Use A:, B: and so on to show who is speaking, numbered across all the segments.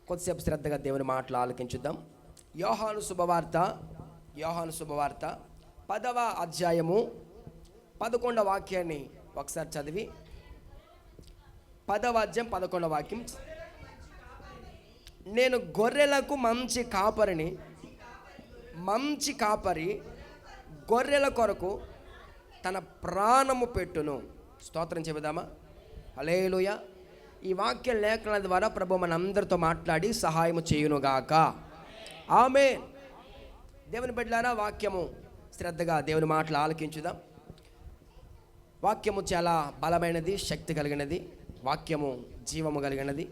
A: కొద్దిసేపు శ్రద్ధగా దేవుని మాటలు ఆలకించుద్దాం. యోహాను శుభవార్త 10వ అధ్యాయము 11వ వాక్యాన్ని ఒకసారి చదివి 10వ అధ్యాయం 11వ వాక్యం. నేను గొర్రెలకు మంచి కాపరి గొర్రెల కొరకు తన ప్రాణము పెట్టును. స్తోత్రం చెబుదామా? హల్లెలూయా. ఈ వాక్య లేఖనాల ద్వారా ప్రభు మనందరితో మాట్లాడి సహాయము చేయునుగాక. ఆమేన్. దేవుని బిడ్డలారా, వాక్యము శ్రద్ధగా దేవుని మాటలు ఆలకించుదాం. వాక్యము చాలా బలమైనది, శక్తి కలిగినది. వాక్యము జీవము కలిగినది.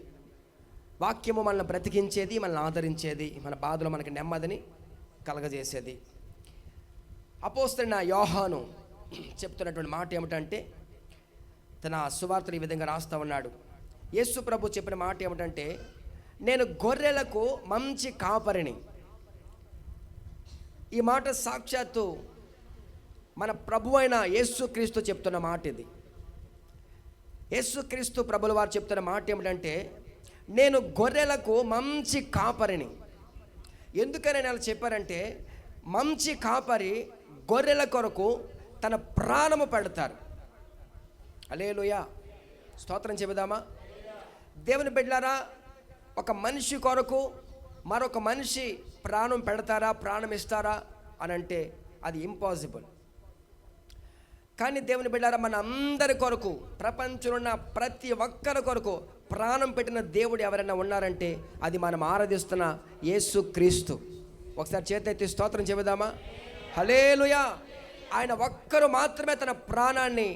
A: వాక్యము మనల్ని బ్రతికించేది, మనల్ని ఆదరించేది, మన బాధలో మనకి నెమ్మదిని కలగజేసేది. అపోస్తలుడైన యోహాను చెప్తున్నటువంటి మాట ఏమిటంటే, తన సువార్తను ఈ విధంగా రాస్తూ ఉన్నాడు. యేసు ప్రభు చెప్పిన మాట ఏమిటంటే, నేను గొర్రెలకు మంచి కాపరిని. ఈ మాట సాక్షాత్తు మన ప్రభు అయిన యేసుక్రీస్తు చెప్తున్న మాట ఇది. యేసుక్రీస్తు ప్రభుల వారు చెప్తున్న మాట ఏమిటంటే, నేను గొర్రెలకు మంచి కాపరిని. ఎందుకని అలా చెప్పారంటే, మంచి కాపరి గొర్రెల కొరకు తన ప్రాణము పెడతారు. హల్లెలూయా. స్తోత్రం చెబుదామా? దేవుని బిడ్డలారా, ఒక మనిషి కొరకు మరొక మనిషి ప్రాణం పెడతారా, ప్రాణం ఇస్తారా అని అంటే అది ఇంపాసిబుల్. కానీ దేవుని బిడ్డలారా, మన అందరి కొరకు, ప్రపంచంలో ఉన్న ప్రతి ఒక్కరి కొరకు ప్రాణం పెట్టిన దేవుడు ఎవరైనా ఉన్నారంటే అది మనం ఆరాధిస్తున్న యేసుక్రీస్తు. ఒకసారి చేతెత్తి స్తోత్రం చెబుదామా? హల్లెలూయా. ఆయన ఒక్కరు మాత్రమే తన ప్రాణాన్ని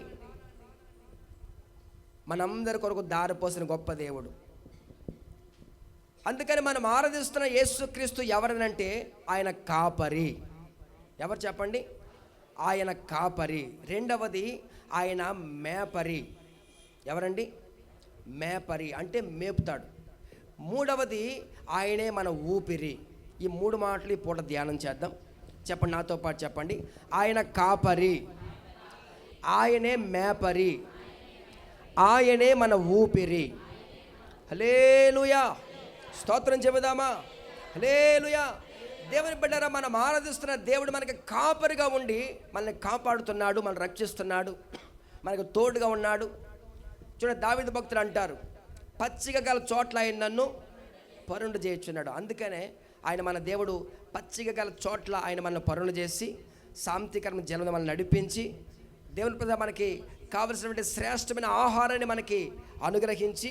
A: మనందరి కొరకు దారిపోసిన గొప్ప దేవుడు. అందుకని మనం ఆరాధిస్తున్న యేసుక్రీస్తు ఎవరనంటే ఆయన కాపరి. ఎవరు చెప్పండి? ఆయన కాపరి. రెండవది ఆయన మేపరి. ఎవరండి? మేపరి అంటే మేపుతాడు. మూడవది ఆయనే మన ఊపిరి. ఈ మూడు మాటలు ఈ పూట ధ్యానం చేద్దాం. చెప్పండి, నాతో పాటు చెప్పండి. ఆయన కాపరి, ఆయనే మేపరి, ఆయనే మన ఊపిరి. హల్లెలూయా. స్తోత్రం చెబుదామా? హల్లెలూయా. దేవుని బిడ్డలారా, మనం ఆరాధిస్తున్న దేవుడు మనకి కాపరిగా ఉండి మనల్ని కాపాడుతున్నాడు, మనల్ని రక్షిస్తున్నాడు, మనకు తోడుగా ఉన్నాడు. చూడ, దావీదు భక్తులు అంటారు, పచ్చిక గల చోట్ల ఆయన నన్ను పరుండు చేయుచున్నాడు. అందుకనే ఆయన మన దేవుడు పచ్చిక గల చోట్ల ఆయన మనల్ని పరుండు చేసి శాంతికరమైన జలం మనల్ని నడిపించి దేవుని ప్రజ మనకి కావలసినటువంటి శ్రేష్టమైన ఆహారాన్ని మనకి అనుగ్రహించి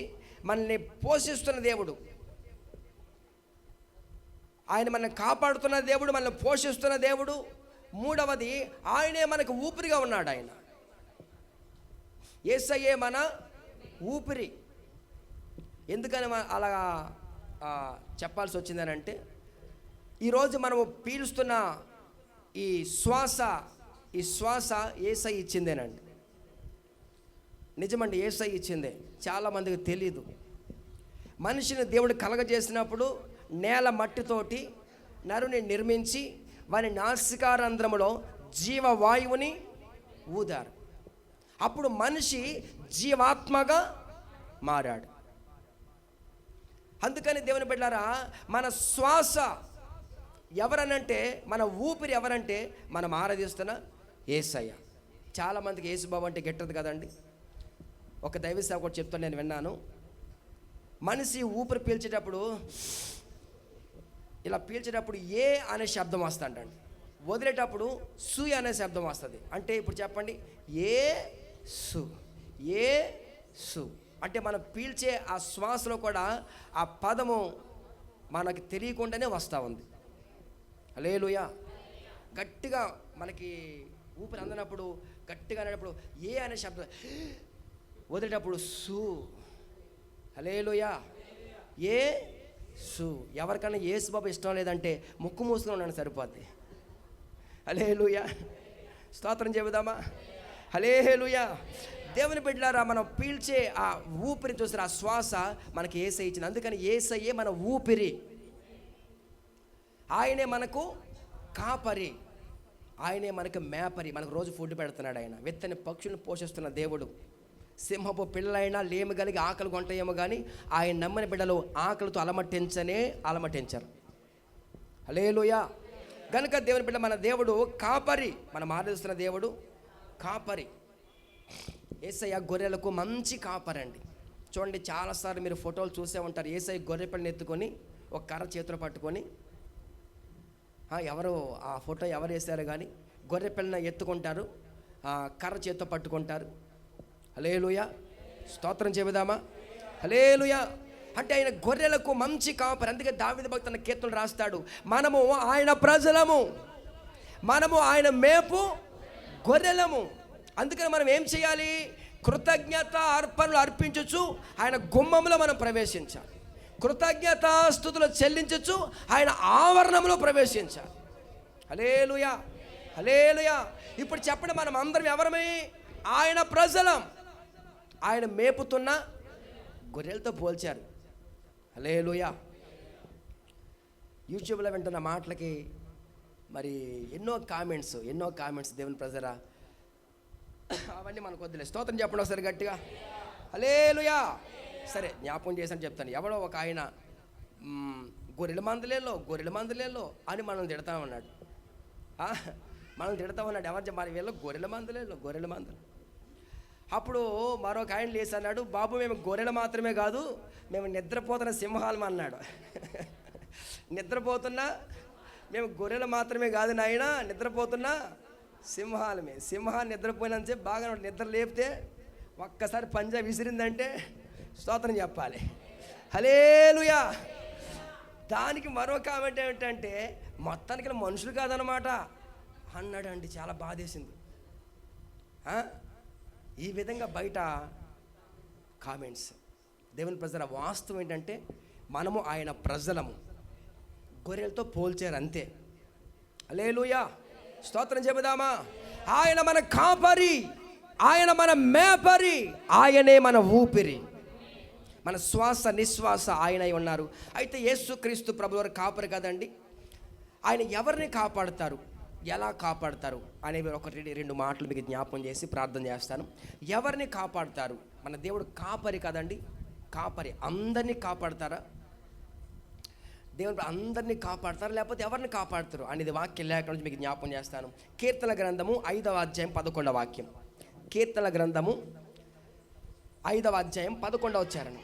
A: మనల్ని పోషిస్తున్న దేవుడు. ఆయన మనల్ని కాపాడుతున్న దేవుడు, మనల్ని పోషిస్తున్న దేవుడు. మూడవది ఆయనే మనకు ఊపిరిగా ఉన్నాడు. ఆయన యేసయ్యే మన ఊపిరి. ఎందుకని అలా చెప్పాల్సి వచ్చిందని అంటే, ఈరోజు మనము పీలుస్తున్న ఈ శ్వాస యేసయ్య ఇచ్చిందేనండి. నిజమండి, యేసయ్య ఇచ్చిందే. చాలామందికి తెలీదు. మనిషిని దేవుడు కలగజేసినప్పుడు నేల మట్టితోటి నరుని నిర్మించి వాని నాసికారంధ్రములో జీవవాయువుని ఊదారు. అప్పుడు మనిషి జీవాత్మగా మారాడు. అందుకని దేవుని బిడ్డలారా, మన శ్వాస ఎవరనంటే, మన ఊపిరి ఎవరంటే మనం ఆరాధిస్తున్న యేసయ్య. చాలామందికి యేసుబాబు అంటే గిట్టదు కదండి. ఒక దైవ సేవకుడు చెప్తాను, నేను విన్నాను. మనిషి ఊపిరి పీల్చేటప్పుడు ఇలా పీల్చేటప్పుడు ఏ అనే శబ్దం వస్తుందండి, వదిలేటప్పుడు సు అనే శబ్దం వస్తుంది. అంటే ఇప్పుడు చెప్పండి, ఏ సు అంటే మనం పీల్చే ఆ శ్వాసలో కూడా ఆ పదము మనకి తెలియకుండానే వస్తూ ఉంది. హల్లెలూయా. గట్టిగా మనకి ఊపిరి అందనప్పుడు, గట్టిగా అనేటప్పుడు ఏ అనే శబ్దం, వదిలేటప్పుడు సు. హల్లెలూయా. యేసు. ఎవరికైనా యేసు బాబు ఇష్టం లేదంటే ముక్కు మూసుకొని ఉన్నాను సరిపోద్ది. హల్లెలూయా. స్తోత్రం చెబుదామా? హల్లెలూయా. దేవుని బిడ్డలారా, మనం పీల్చే ఆ ఊపిరి చూసిన ఆ శ్వాస మనకి యేసయ్య ఇచ్చింది. అందుకని యేసయ్యే మన ఊపిరి. ఆయనే మనకు కాపరి, ఆయనే మనకు మేపరి. మనకు రోజు ఫుడ్ పెడుతున్నాడు. ఆయన విత్తని పక్షులను పోషిస్తున్న దేవుడు, సింహపు పిల్లలైనా లేమి కలిగి ఆకలి కొంటాయేమో కానీ ఆయన నమ్మిన బిడ్డలు ఆకలితో అలమటించరు. హల్లెలూయా. గనుక దేవుని బిడ్డ, మన దేవుడు కాపరి, మనం ఆరాధిస్తున్న దేవుడు కాపరి. యేసయ్య గొర్రెలకు మంచి కాపరండి. చూడండి, చాలాసార్లు మీరు ఫోటోలు చూసే ఉంటారు. యేసయ్య గొర్రె పిల్లని ఎత్తుకొని ఒక కర్ర చేతిలో పట్టుకొని, ఎవరు ఆ ఫోటో ఎవరు వేశారు కానీ గొర్రె పిల్లని ఎత్తుకుంటారు, కర్ర చేతితో పట్టుకుంటారు. హల్లెలూయా, స్తోత్రం చెబుదామా? హల్లెలూయా. అంటే ఆయన గొర్రెలకు మంచి కాపరి. అందుకే దావీదు భక్తుడు తన కీర్తనలు రాస్తాడు, మనము ఆయన ప్రజలము, మనము ఆయన మేపు గొర్రెలము. అందుకని మనం ఏం చేయాలి? కృతజ్ఞత అర్పణలు అర్పించచ్చు ఆయన గుమ్మంలో మనం ప్రవేశించాలి. కృతజ్ఞత స్తుతులు చెల్లించచ్చు ఆయన ఆవరణంలో ప్రవేశించాలి. హల్లెలూయా, హల్లెలూయా. ఇప్పుడు చెప్పండి, మనం అందరం ఎవరమే? ఆయన ప్రజలం. ఆయన మేపుతున్న గొర్రెలతో పోల్చారు. హల్లెలూయా. యూట్యూబ్లో వింటున్న మాటలకి మరి ఎన్నో కామెంట్స్ దేవుని ప్రజరా, అవన్నీ మనకు వద్దులే. స్తోత్రం చెప్పండి ఒకసారి గట్టిగా. హల్లెలూయా. సరే, జ్ఞాపకం చేశాను చెప్తాను. ఎవడో ఒక ఆయన గొర్రెల మందులేలో అని మనం తిడతా ఉన్నాడు. ఎవరు మరి వీళ్ళు గొర్రెల మందులు. అప్పుడు మరొక ఆయన లేసి అన్నాడు, బాబు మేము గొర్రెలు మాత్రమే కాదు, మేము నిద్రపోతున్న సింహాలం అన్నాడు. మేము గొర్రెలు మాత్రమే కాదు నాయన, నిద్రపోతున్నా సింహాలమే. సింహాన్ని నిద్రపోయినంతసేపు బాగా నిద్ర లేపితే ఒక్కసారి పంజా విసిరిందంటే స్తోత్రం చెప్పాలి. హల్లెలూయా. దానికి మరో కామెంట్ ఏమిటంటే, మొత్తానికి మనుషులు కాదనమాట అన్నాడండి. చాలా బాధేసింది. ఈ విధంగా బయట కామెంట్స్. దేవుని ప్రజల వాస్తవం ఏంటంటే, మనము ఆయన ప్రజలము, గొర్రెలతో పోల్చారు అంతే. హల్లెలూయా, స్తోత్రం చెబుదామా? ఆయన మన కాపరి, ఆయన మన మేపరి, ఆయనే మన ఊపిరి, మన శ్వాస నిశ్వాస ఆయనై ఉన్నారు. అయితే యేసుక్రీస్తు ప్రభువారు కాపరి కదండి. ఆయన ఎవరిని కాపాడుతారు, ఎలా కాపాడుతారు అనేవి ఒకటి రెండు మాటలు మీకు జ్ఞాపకం చేసి ప్రార్థన చేస్తాను. ఎవరిని కాపాడుతారు? మన దేవుడు కాపరి కదండి. కాపరి అందరినీ కాపాడుతారా? దేవుడు అందరినీ కాపాడతారు, లేకపోతే ఎవరిని కాపాడుతారు అనేది వాక్యం లేఖ నుంచి మీకు జ్ఞాపకం చేస్తాను. కీర్తన గ్రంథము 5వ అధ్యాయం 11వ వాక్యం. కీర్తన గ్రంథము 5వ అధ్యాయం 11వ వచనం.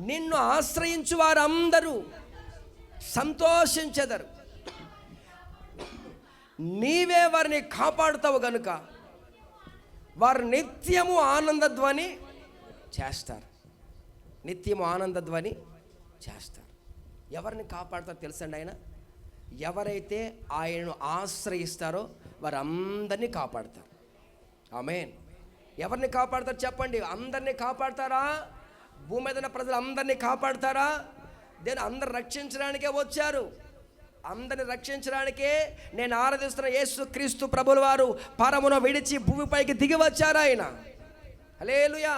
A: నిన్ను ఆశ్రయించు వారందరూ సంతోషించెదరు, నీవే వారిని కాపాడుతావు గనుక వారు నిత్యము ఆనందధ్వని చేస్తారు. నిత్యము ఆనందధ్వని చేస్తారు. ఎవరిని కాపాడుతారో తెలుసండి ఆయన? ఎవరైతే ఆయనను ఆశ్రయిస్తారో వారందరినీ కాపాడుతారు. ఆమేన్. ఎవరిని కాపాడుతారు చెప్పండి? అందరినీ కాపాడుతారా? భూమి మీద ఉన్న ప్రజలు అందరినీ కాపాడుతారా? నేను అందరు రక్షించడానికే వచ్చారు. అందరిని రక్షించడానికే నేను ఆరాధిస్తున్న యేసుక్రీస్తు ప్రభుల వారు పరమున విడిచి భూమిపైకి దిగి వచ్చారు ఆయన. హల్లెలూయా.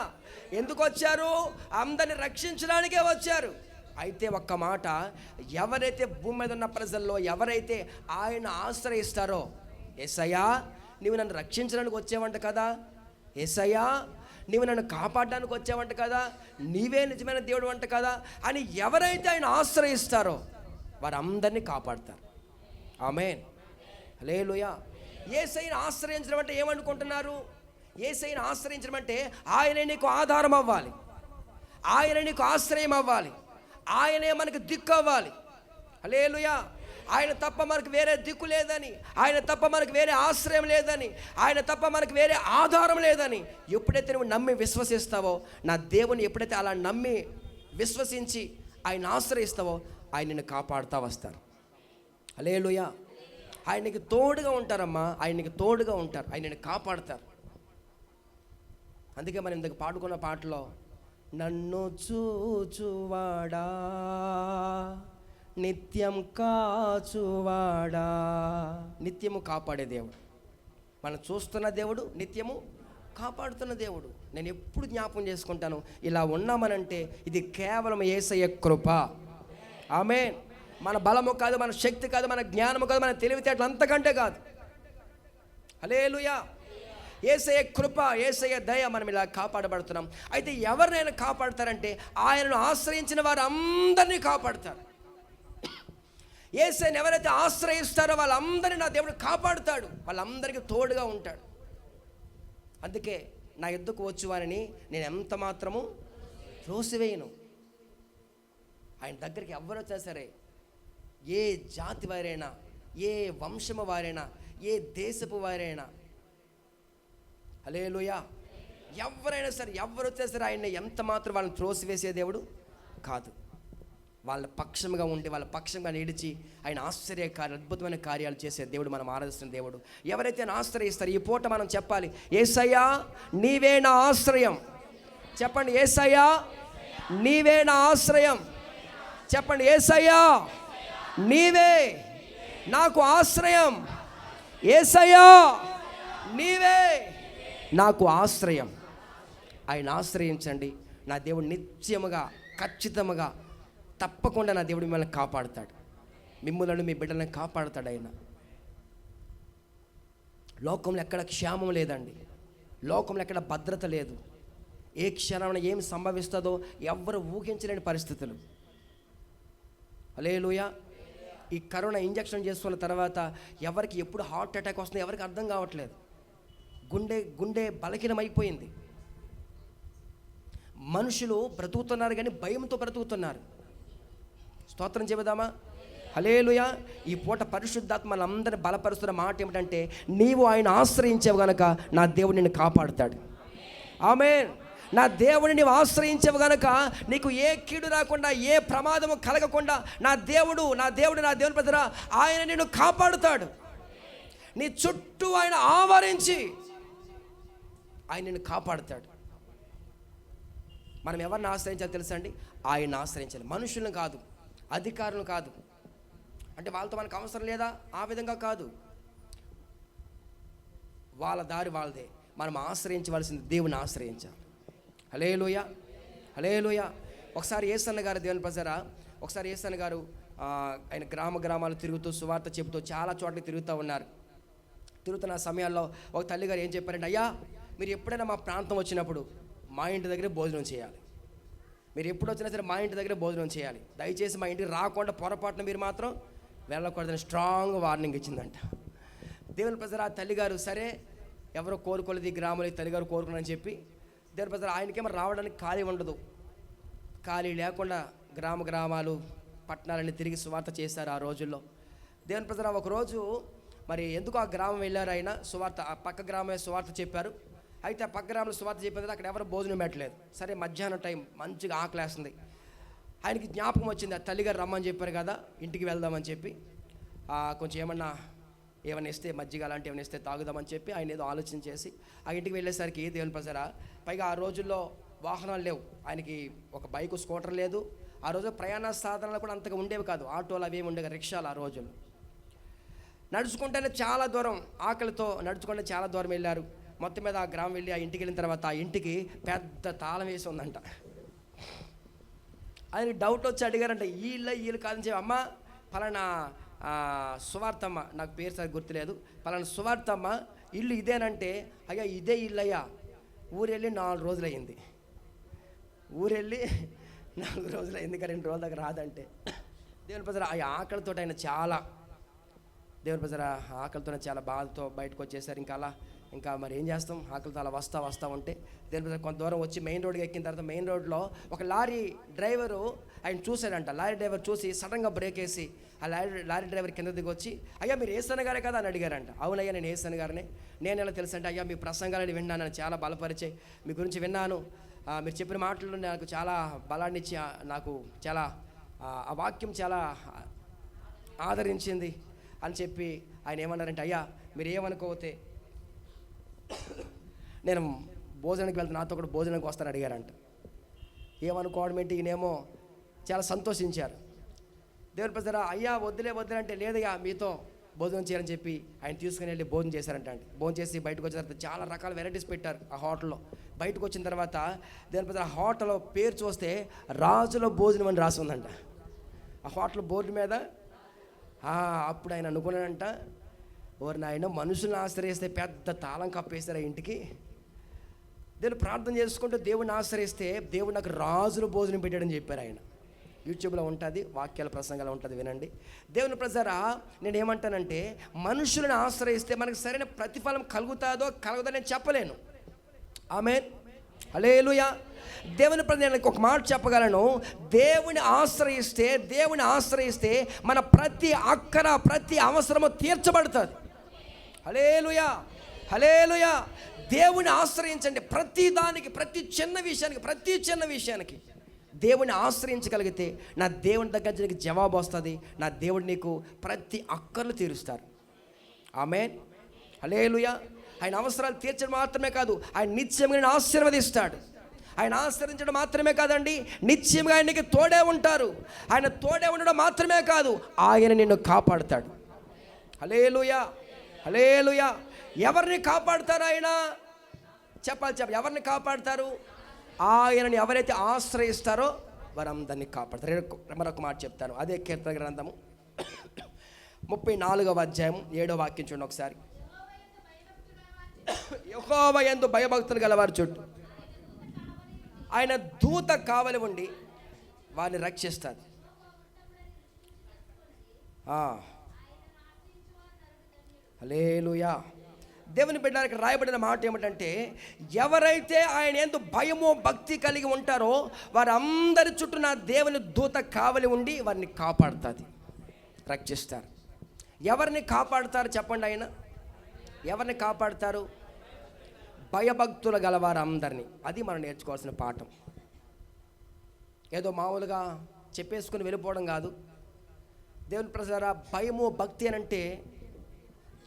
A: ఎందుకు వచ్చారు? అందరిని రక్షించడానికే వచ్చారు. అయితే ఒక్క మాట, ఎవరైతే భూమి మీద ఉన్న ప్రజల్లో ఎవరైతే ఆయన ఆశ్రయిస్తారో, యేసయ్యా నీవు నన్ను రక్షించడానికి వచ్చేవంట కదా, యేసయ్యా నీవు నన్ను కాపాడడానికి వచ్చేవంట కదా, నీవే నిజమైన దేవుడు అంట కదా అని ఎవరైతే ఆయన ఆశ్రయిస్తారో వారందరినీ కాపాడతారు. ఆమేన్. హల్లెలూయా. యేసయ్యను ఆశ్రయించడం అంటే ఏమనుకుంటున్నారు? యేసయ్యను ఆశ్రయించడం అంటే ఆయనే నీకు ఆధారం అవ్వాలి, ఆయనే నీకు ఆశ్రయం అవ్వాలి, ఆయనే మనకు దిక్కు అవ్వాలి. హల్లెలూయా. ఆయన తప్ప మనకు వేరే దిక్కు లేదని, ఆయన తప్ప మనకు వేరే ఆశ్రయం లేదని, ఆయన తప్ప మనకు వేరే ఆధారం లేదని ఎప్పుడైతే నువ్వు నమ్మి విశ్వసిస్తావో, నా దేవుని ఎప్పుడైతే అలా నమ్మి విశ్వసించి ఆయన ఆశ్రయిస్తావో ఆయన నిన్ను కాపాడుతూ వస్తారు. హల్లెలూయా. ఆయనకి తోడుగా ఉంటారమ్మా, ఆయనకి తోడుగా ఉంటారు, ఆయన నిన్ను కాపాడుతారు. అందుకే మనం ఇందుకు పాడుకున్న పాటలో, నన్ను చూచువాడా నిత్యం కాచువాడా, నిత్యము కాపాడే దేవుడు, మనం చూస్తున్న దేవుడు, నిత్యము కాపాడుతున్న దేవుడు. నేను ఎప్పుడు జ్ఞాపకం చేసుకుంటాను, ఇలా ఉన్నామనంటే ఇది కేవలం యేసయ్య కృప. ఆమేన్. మన బలము కాదు, మన శక్తి కాదు, మన జ్ఞానము కాదు, మన తెలివితేటలు అంతకంటే కాదు. హల్లెలూయా. యేసయ్య కృప, యేసయ్య దయ మనం ఇలా కాపాడబడుతున్నాం. అయితే ఎవరినైనా కాపాడతారంటే ఆయనను ఆశ్రయించిన వారు అందరినీ కాపాడతారు. యేసయ్యను ఎవరైతే ఆశ్రయిస్తారో వాళ్ళందరినీ నా దేవుడు కాపాడుతాడు, వాళ్ళందరికీ తోడుగా ఉంటాడు. అందుకే నా ఎద్దుకు వచ్చువారని నేను ఎంత మాత్రము త్రోసివేయను. ఆయన దగ్గరికి ఎవరు వచ్చినా సరే, ఏ జాతి వారైనా, ఏ వంశము వారైనా, ఏ దేశపు వారైనా, హల్లెలూయా, ఎవరైనా సరే, ఎవరు వచ్చినా సరే ఆయన ఎంత మాత్రం వాళ్ళని త్రోసివేసే దేవుడు కాదు. వాళ్ళ పక్షంగా ఉండి, వాళ్ళ పక్షంగా నిలిచి ఆయన అద్భుతమైన కార్యాలు చేసే దేవుడు మనం ఆరాధిస్తున్న దేవుడు. ఎవరైతే ఆశ్రయిస్తారు, ఈ పూట మనం చెప్పాలి, యేసయ్యా నీవే నా ఆశ్రయం. చెప్పండి, యేసయ్యా నీవే నా ఆశ్రయం. చెప్పండి, యేసయ్యా నీవే నాకు ఆశ్రయం. యేసయ్యా నీవే నాకు ఆశ్రయం. ఆయన ఆశ్రయించండి. నా దేవుడు నిత్యముగా, ఖచ్చితంగా, తప్పకుండా నా దేవుడు మిమ్మల్ని కాపాడుతాడు. మిమ్మల్ని, మీ బిడ్డలను కాపాడుతాడు ఆయన. లోకంలో ఎక్కడ క్షేమం లేదండి. లోకంలో ఎక్కడ భద్రత లేదు. ఏ క్షణంలో ఏమి సంభవిస్తుందో ఎవ్వరు ఊహించలేని పరిస్థితులు. హల్లెలూయా. ఈ కరోనా ఇంజెక్షన్ చేసుకున్న తర్వాత ఎవరికి ఎప్పుడు హార్ట్ అటాక్ వస్తుందో ఎవరికి అర్థం కావట్లేదు. గుండె బలహీనమైపోయింది. మనుషులు బ్రతుకుతున్నారు కానీ భయంతో బ్రతుకుతున్నారు. స్తోత్రం చెబుదామా? హల్లెలూయా. ఈ పూట పరిశుద్ధాత్మ మనందరిని బలపరుస్తున్న మాట ఏమిటంటే, నీవు ఆయన ఆశ్రయించావు గనక నా దేవుడు నిన్ను కాపాడుతాడు. ఆమేన్. నా దేవుడిని నీవు ఆశ్రయించవు గనక నీకు ఏ కీడు రాకుండా, ఏ ప్రమాదము కలగకుండా నా దేవుని ప్రజరా ఆయన నిన్ను కాపాడుతాడు. నీ చుట్టూ ఆయన ఆవరించి ఆయన నిన్ను కాపాడుతాడు. మనం ఎవరిని ఆశ్రయించాలో తెలుసా అండి? ఆయన ఆశ్రయించాలి. మనుషులను కాదు, అధికారులను కాదు. అంటే వాళ్ళతో మనకు అవసరం లేదా? ఆ విధంగా కాదు. వాళ్ళ దారి వాళ్ళదే. మనం ఆశ్రయించవలసింది దేవుని ఆశ్రయించాలి. హల్లెలూయా, హల్లెలూయా. ఒకసారి యేసన్న గారు, దేవుని ప్రజరా, ఒకసారి యేసన్న గారు ఆయన గ్రామాలు తిరుగుతూ సువార్త చెబుతూ చాలా చోట్ల తిరుగుతూ ఉన్నారు. తిరుగుతున్న సమయాల్లో ఒక తల్లిగారు ఏం చెప్పారంటే, అయ్యా మీరు ఎప్పుడైనా మా ప్రాంతం వచ్చినప్పుడు మా ఇంటి దగ్గర భోజనం చేయాలి. మీరు ఎప్పుడు వచ్చినా సరే మా ఇంటి దగ్గర భోజనం చేయాలి. దయచేసి మా ఇంటికి రాకుండా పొరపాటున మీరు మాత్రం వెళ్ళకూడదని స్ట్రాంగ్ వార్నింగ్ ఇచ్చిందంట. దేవుని ప్రజలు ఆ తల్లిగారు సరే ఎవరో కోరుకోలేదు, ఈ గ్రామంలో తల్లిగారు కోరుకున్నారని చెప్పి దేవుని ప్రజలు ఆయనకేమో రావడానికి ఖాళీ ఉండదు. ఖాళీ లేకుండా గ్రామాలు పట్టణాలన్నీ తిరిగి సువార్త చేశారు ఆ రోజుల్లో. దేవుని ప్రజలు ఒకరోజు మరి ఎందుకు ఆ గ్రామం వెళ్ళారు, ఆయన సువార్త ఆ పక్క గ్రామమే సువార్త చెప్పారు. అయితే ఆ పక్క గ్రామంలో సువార్త చెప్పేది అక్కడ ఎవరు భోజనం పెట్టలేదు. సరే మధ్యాహ్నం టైం మంచిగా ఆకలేస్తుంది. ఆయనకి జ్ఞాపకం వచ్చింది, ఆ తల్లిగారు రమ్మని చెప్పారు కదా, ఇంటికి వెళ్దామని చెప్పి కొంచెం ఏమన్నా ఇస్తే మజ్జిగ అలాంటి ఏమైనా ఇస్తే తాగుదామని చెప్పి ఆయన ఏదో ఆలోచన చేసి ఆ ఇంటికి వెళ్ళేసరికి దేవుని ప్రజరా, పైగా ఆ రోజుల్లో వాహనాలు లేవు. ఆయనకి ఒక బైకు, స్కూటర్ లేదు. ఆ రోజు ప్రయాణ సాధనాలు కూడా అంతగా ఉండేవి కాదు. ఆటోలు అవి ఏమి ఉండేవి, రిక్షాలు. ఆ రోజులు నడుచుకుంటేనే చాలా దూరం, ఆకలితో నడుచుకుంటే చాలా దూరం వెళ్ళారు. మొత్తం మీద ఆ గ్రామం వెళ్ళి ఆ ఇంటికి వెళ్ళిన తర్వాత ఆ ఇంటికి పెద్ద తాళం వేసి ఉందంట. ఆయనకి డౌట్ వచ్చి అడిగారంట, వీళ్ళు కాదని చెప్పి, అమ్మ పలానా సువార్తమ్మ, నాకు పేరు సరిగ్గా గుర్తులేదు, పలానా సువార్తమ్మ ఇల్లు ఇదేనంటే, అయ్యా ఇదే ఇల్లు అయ్యా, ఊరెళ్ళి 4 రోజులు అయ్యింది. ఊరెళ్ళి 4 రోజులు అయింది, ఇంకా 2 రోజుల దగ్గర రాదంటే. దేవుని ప్రజలు ఆ ఆకలితో ఆయన చాలా, దేవుని ప్రజల ఆకలితోనే చాలా బాధతో బయటకు వచ్చేసారు. ఇంకా మరి ఏం చేస్తాం, ఆకలితో అలా వస్తా ఉంటే దేవుని ప్రజలు కొంత దూరం వచ్చి మెయిన్ రోడ్కి ఎక్కిన తర్వాత మెయిన్ రోడ్లో ఒక లారీ డ్రైవరు ఆయన చూశాడంట. లారీ డ్రైవర్ చూసి సడన్గా బ్రేక్ వేసి ఆ లారీ డ్రైవర్ కింద దిగి వచ్చి, అయ్యా మీరు యేసన్న గారే కదా అని అడిగారంట. అవునయ్యా నేను యేసన్న గారిని. నేను ఎలా తెలుసు అంటే, అయ్యా మీ ప్రసంగాలని విన్నాను, చాలా బలపరిచే మీ గురించి విన్నాను, మీరు చెప్పిన మాటలు నాకు చాలా బలాన్ని ఇచ్చి, నాకు చాలా ఆ వాక్యం చాలా ఆదరించింది అని చెప్పి ఆయన ఏమన్నారంటే, అయ్యా మీరు ఏమనుకోతే నేను భోజనానికి వెళ్తే నాతో కూడా భోజనానికి వస్తాను అడిగారంట. ఏమనుకోవడం ఏంటి, ఈయనేమో చాలా సంతోషించారు. దేవుని ప్రజరా, అయ్యా వద్దులే అంటే, లేదయ్యా మీతో భోజనం చేయాలని చెప్పి ఆయన తీసుకుని వెళ్ళి భోజనం చేశారంట అండి. భోజనం చేసి బయటకు వచ్చిన తర్వాత చాలా రకాల వెరైటీస్ పెట్టారు ఆ హోటల్లో. బయటకు వచ్చిన తర్వాత దేవుని ప్రజల హోటల్లో పేరు చూస్తే రాజుల భోజనం అని రాసి ఉందంట ఆ హోటల్ బోర్డు మీద. అప్పుడు ఆయన అనుకున్నాడంట, ఓరి నాయన, మనుషులను ఆశ్రయిస్తే పెద్ద తాళం కప్పేశారు ఇంటికి. దేవుని ప్రార్థన చేసుకుంటూ దేవుడిని ఆశ్రయిస్తే దేవుడు నాకు రాజుల భోజనం పెట్టాడని చెప్పారు ఆయన. యూట్యూబ్లో ఉంటుంది, వాక్యాల ప్రసంగాలు ఉంటుంది, వినండి. దేవుని ప్రజరా, నేను ఏమంటానంటే మనుషులను ఆశ్రయిస్తే మనకు సరైన ప్రతిఫలం కలుగుతుందో కలగదో నేను చెప్పలేను. ఆమేన్, హల్లెలూయా. దేవుని ప్రజలు నేను ఒక మాట చెప్పగలను, దేవుని ఆశ్రయిస్తే మన ప్రతి అక్కర ప్రతి అవసరము తీర్చబడుతుంది. హల్లెలూయా, హల్లెలూయా. దేవుని ఆశ్రయించండి. ప్రతి దానికి, ప్రతి చిన్న విషయానికి దేవుని ఆశ్రయించగలిగితే నా దేవుని దగ్గర నుంచి నీకు జవాబు వస్తుంది. నా దేవుడు నీకు ప్రతి అక్కర్లు తీరుస్తారు. ఆమేన్, హల్లెలూయా. ఆయన అవసరాలు తీర్చడం మాత్రమే కాదు, ఆయన నిత్యంగా నేను ఆశీర్వదిస్తాడు. ఆయన ఆశ్రయించడం మాత్రమే కాదండి, నిత్యంగా ఆయనకి తోడే ఉంటారు. ఆయన తోడే ఉండడం మాత్రమే కాదు, ఆయన నిన్ను కాపాడుతాడు. హల్లెలూయా, హల్లెలూయా. ఎవరిని కాపాడుతారు ఆయన? చెప్పాలి. ఎవరిని కాపాడుతారు? ఆయనని ఎవరైతే ఆశ్రయిస్తారో వారందరినీ కాపాడతారు. మరొక మాట చెప్తాను, అదే కీర్తన గ్రంథము 34వ అధ్యాయం 7వ వాక్యం చూడండి ఒకసారి. యెహోవా యందు భయభక్తులు గలవారి చుట్టూ ఆయన దూత కావలి ఉండి వారిని రక్షిస్తారు. హల్లెలూయా. దేవుని బిడ్డలకు రాయబడిన మాట ఏమిటంటే, ఎవరైతే ఆయన యందు భయము భక్తి కలిగి ఉంటారో వారందరి చుట్టూ నా దేవుని దూత కావలి ఉండి వారిని కాపాడుతుంది, రక్షిస్తారు. ఎవరిని కాపాడుతారు చెప్పండి? ఆయన ఎవరిని కాపాడుతారు? భయభక్తులు గలవారు అందరినీ. అది మనం నేర్చుకోవాల్సిన పాఠం. ఏదో మామూలుగా చెప్పేసుకుని వెళ్ళిపోవడం కాదు. దేవుని ప్రజలారా, భయము భక్తి అని అంటే